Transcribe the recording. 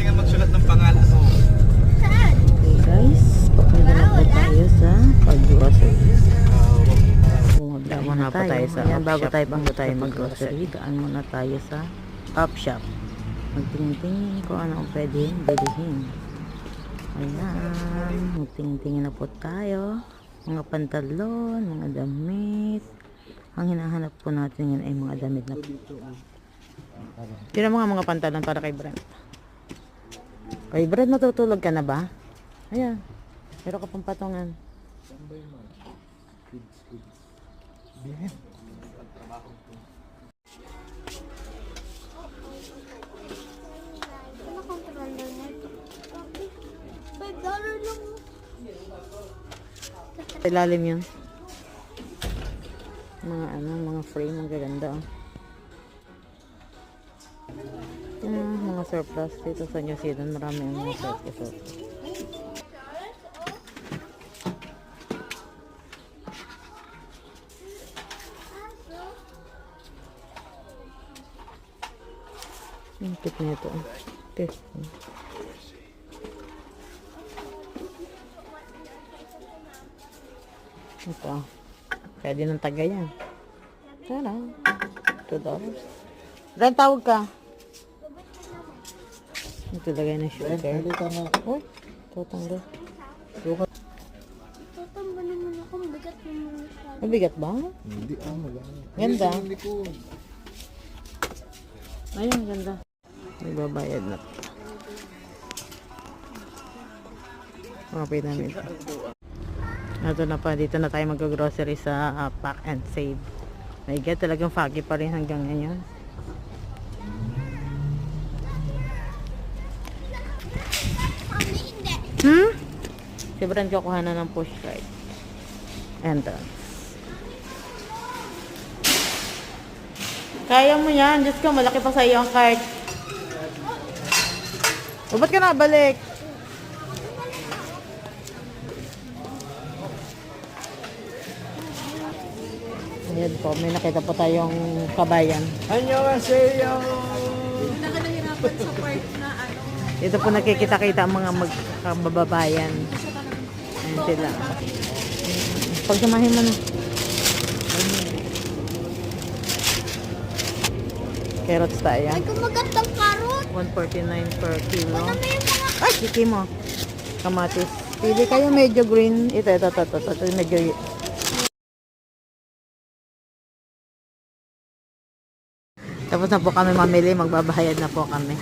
nga magsulat ng pangalan mo. Okay guys, papunta na po tayo sa pag-grocery. Pumunta muna tayo sa Ayan, bago tayo mag-grocery, daan muna tayo sa up shop. Magtingin-tingin kung ano ang pwedeng bilihin. Ayan, magtingin-tingin na po tayo. Mga pantalon, mga damit. Ang hinahanap po natin yan ay mga damit na yun ang mga pantalon para kay Brent. Kay Brent, natutulog ka na ba? Ayan, meron ka pang patungan. Ilalim yun. Mga frame, ang gaganda. Mga surplus dito sa New Zealand, marami ang mga surplus. Ang cute na ito. Ito. Pwede ng taga yan. Tara. $2. Ren, tawag ka. Ito lagay ng sugar. Uy, tutanggal. Tatamba naman ako, mabigat naman siya. Mabigat ba? Hindi, Ganda. Ayun, ganda. Nagbabayad na. Okay namin ito. Ito na pa, dito na tayo mag-grocery sa Pack and Save. My God, talagang foggy pa rin hanggang ngayon. Si Brand kukuha na ng push cart. Entrance. Kaya mo yan. Diyos ko, malaki pa sa iyo ang cart. O, ba't ka nabalik? Ayan po, may nakita po tayong kabayan. Annyeonghaseyo! Nahirapan sa part na ano. Ito po nakikita-kita ang mga magkababayan. Ayan sila. Pagsamahin mo na. Carrots tayo. Ay, kumagat ng karot. 149 per kilo. Ano yung mga... Ay, kiki mo. Kamatis. Pili kayo medyo green. Ito, medyo... Tapos na po kami mamili. Magbabayad na po kami.